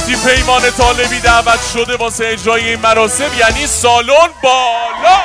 وقتی پیمان طالبی دعوت شده واسه اجرای این مراسم یعنی سالن بالا.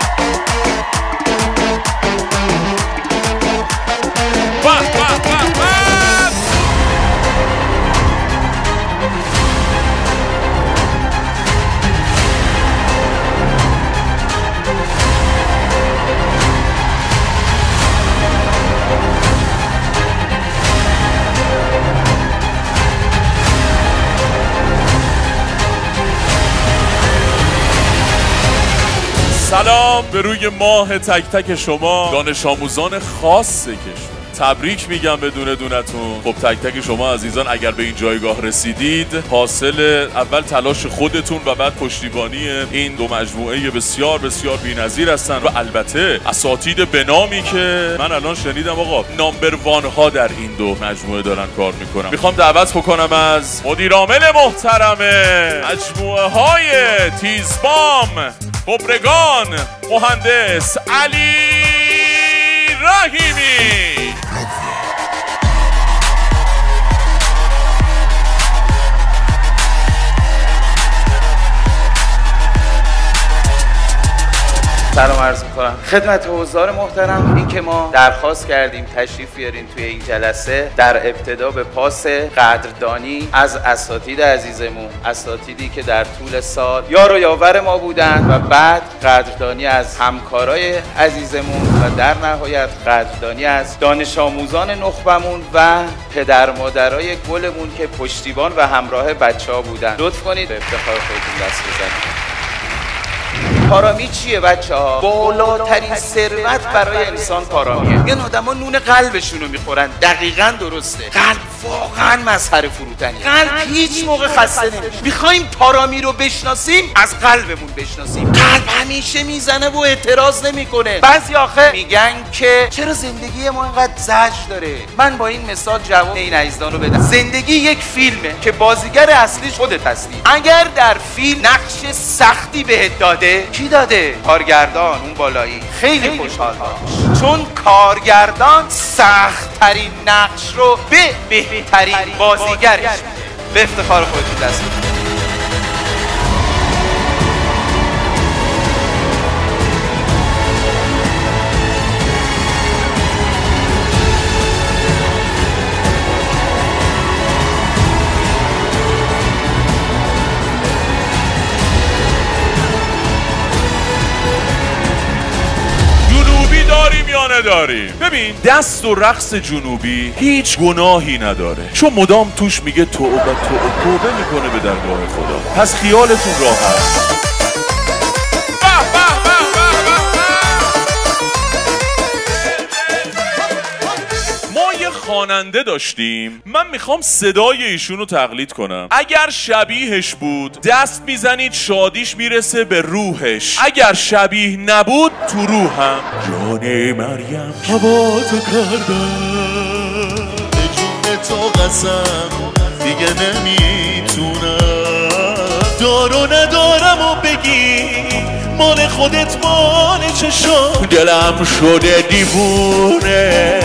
سلام به روی ماه تک تک شما دانش آموزان خاص کشور. تبریک میگم بدون دونتون. خب تک تک شما عزیزان اگر به این جایگاه رسیدید حاصل اول تلاش خودتون و بعد پشتیبانی این دو مجموعه بسیار بسیار بی‌نظیر هستن و البته اساتید به نامی که من الان شنیدم آقا نامبر وان ها در این دو مجموعه دارن کار میکنن. میخوام دعوت بکنم از مدیر عامل محترم مجموعه های تیزبام خبرگان مهندس علی رحیمی. سلام عرض میکنم خدمت حضار محترم. این که ما درخواست کردیم تشریف بیارین توی این جلسه در ابتدا به پاس قدردانی از اساتید عزیزمون، اساتیدی که در طول سال یار و یاور ما بودن و بعد قدردانی از همکارای عزیزمون و در نهایت قدردانی از دانش آموزان نخبمون و پدر مادرای گلمون که پشتیبان و همراه بچه‌ها بودن. لطف کنید به افتخار خودتون دست بزنید. پارامی چیه بچه ها؟ بالاترین ثروت برای انسان پارامیه. یه آدما نون قلبشونو میخورن. دقیقاً درسته. قلب واقعاً مظهر فروتنیه. قلب هیچ موقع خسته نمیشه. میخوایم پارامی رو بشناسیم از قلبمون بشناسیم. قلب همیشه میزنه و اعتراض نمیکنه. بعضی آخه میگن که چرا زندگی ما اینقدر زجر داره؟ من با این مثال جواب این عزیزان رو بدم. زندگی یک فیلمه که بازیگر اصلیش خودت هستی. اگر در فیلم نقش سختی بهت داده کی داده؟ کارگردان اون بالایی خیلی خوشحال باش، چون کارگردان سخت ترین نقش رو به بهترین بازیگرش میده. به افتخار خودتون دست بدید. داریم یا نداریم؟ ببین دست و رقص جنوبی هیچ گناهی نداره، چون مدام توش میگه توبه میکنه به درگاه خدا. پس خیالتون راحت. خواننده داشتیم، من میخوام صدای ایشون رو تقلید کنم. اگر شبیهش بود دست میزنید شادیش میرسه به روحش، اگر شبیه نبود تو روحم. جان مریم هوا تو کردم، به جون تو قسم دیگه نمیتونم. دارو ندارم و بگی مال خودت مال چشم. دلم شده دیوونه،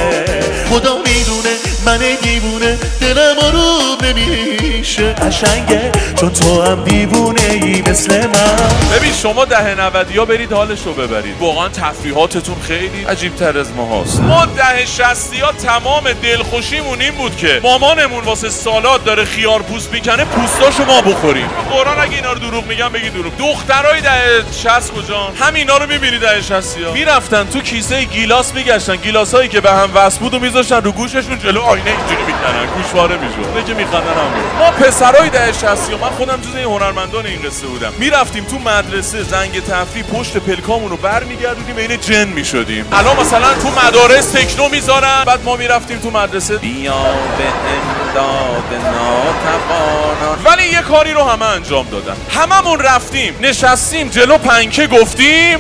خدا میدونه من دیوونه، دلم آروم نمیشه قشنگه چون تو هم دیوونه ای مثل من. ببین شما دهه 90 برید حالشو ببرید، واقعا تفریحاتتون خیلی عجیب تر از ما هست. ما دهه 60 تمام دلخوشیمون این بود که مامانمون واسه سالاد داره خیار پوست میکنه، پوستاشو ما بخوریم. قرآن اگه اینا رو دروغ میگم بگی دروغ. دخترای دهه 60 کجا؟ همینا رو میبینید دهه 60 میرفتن تو کیسه گیلاس میگشتن، گیلاسایی که به هم وصل بود و میذاشتن رو گوششون، جلو آینه اینجوری میکنن گوشواره میشد. نه که میخندن هم. ما پسرای دهه 60 من خودم جزء هنرمندان این قصه بودم. میرفتیم تو مدرسه زنگ تفریح پشت پلکامون رو برمیگردونیم عین جن میشدیم. الان مثلا تو مدارس تکنو میذارن، بعد ما میرفتیم تو مدرسه بیا به امداد ناتوانان. ولی یه کاری رو همه انجام دادن. هممون رفتیم نشستیم جلو پنکه گفتیم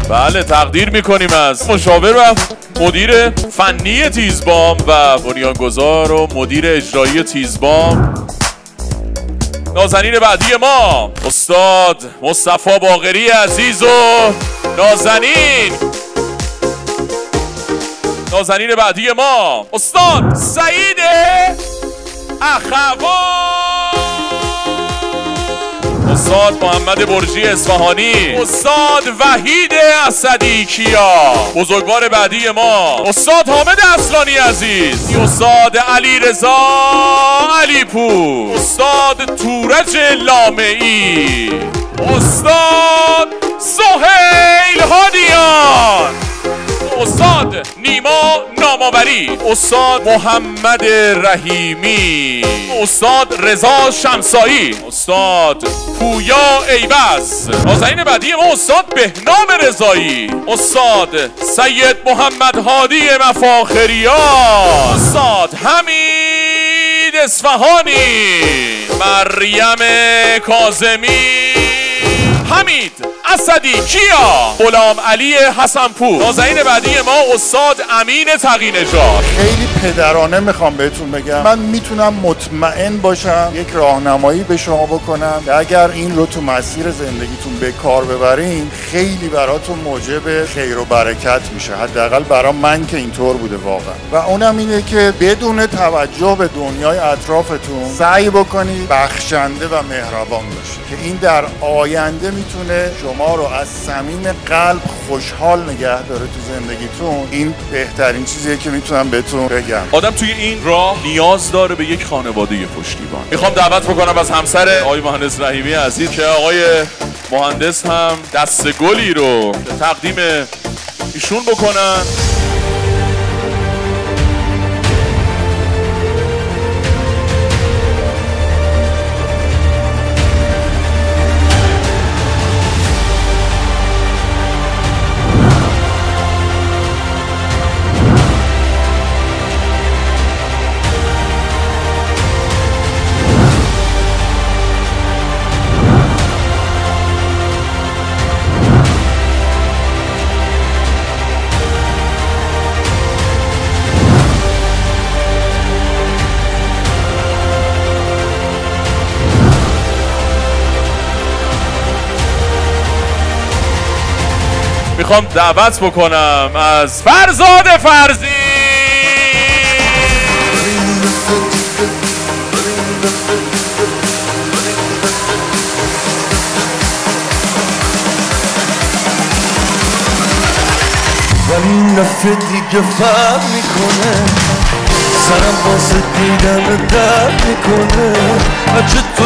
بله تقدیر میکنیم از مشاور و مدیر فنی تیزبام و بنیانگذار و مدیر اجرایی تیزبام نازنین بعدی ما استاد مصطفی باقری عزیز و نازنین بعدی ما استاد سعید اخوان، استاد محمد برجی اصفهانی، استاد وحید اسدی کیا. بزرگوار بعدی ما استاد حامد اصلانی عزیز، استاد علیرضا علیپور، استاد تورج لامعی، استاد سهیل هادیان، استاد نیما نامآوری، استاد محمد رحیمی، استاد رضا شمسایی، استاد پویا ایبز. نازنین بعدی ما استاد بهنام رضایی، استاد سید محمد هادی مفاخریان، استاد حمید اصفهانی، مریم کاظمی، حمید اسدی کیا، غلام علی حسنپور. نازنین بعدی ما استاد امین تقی‌نژاد. خیلی پدرانه میخوام بهتون بگم، من میتونم مطمئن باشم یک راهنمایی به شما بکنم که اگر این رو تو مسیر زندگیتون به کار ببرین خیلی براتون موجب خیر و برکت میشه. حداقل برای من که اینطور بوده واقعا. و اونم اینه که بدون توجه به دنیای اطرافتون سعی بکنید بخشنده و مهربان باشید که این در آینده میتونه شما رو از صمیم قلب خوشحال نگه داره تو زندگیتون. این بهترین چیزیه که میتونم بهتون بگم. آدم توی این راه نیاز داره به یک خانواده پشتیبان. میخوام دعوت بکنم از همسر آقای مهندس رحیمی عزیز که آقای مهندس هم دست گلی رو تقدیم ایشون بکنن. میخوام دعوت بکنم از فرزاد فرزی. ولی نفه دیگه فرق میکنه، سرم واسه دیدن درد میکنه. اچه تو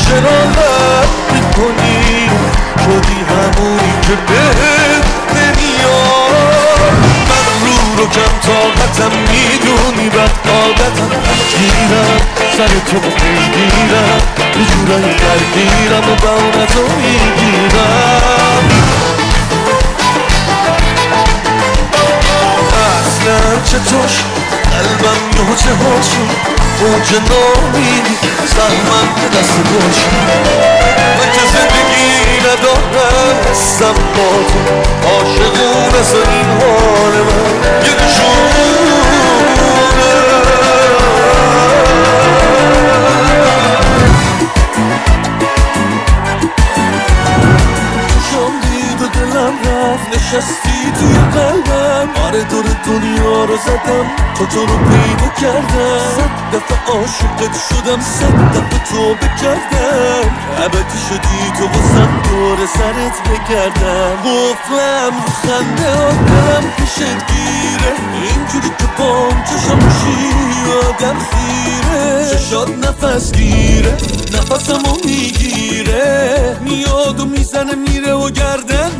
چرا رد میکنی، شدی همونی که بهت نمیاد. من رو کم طاقتم میدونی، بد عادتم گیرم سر تو بگیرم، یه جورایی درگیرم و بونتو میگیرم. اصلا چطوش قلبم یوچه هاشون اوج نامیدی سهمم به دست باشون. من که زندگی ندارم هستم با تو، عاشقون از این حال من یه نشونه. چشم دید و دلم رفت، نشستی توی قلبم. آره دور دنیا رو زدم تو رو پیدا کردم. 100 دفعه عاشقت شدم، 100 دفعه تو بکردم. ابدی شدی تو واسم دور سرت بگردم. گفتم رو خنده ها دلم پیشت گیره، اینجوری که بام چشم میشی آدم خیره. چشات نفس گیره، نفسمو میگیره، میاد و میزنه میره و گردن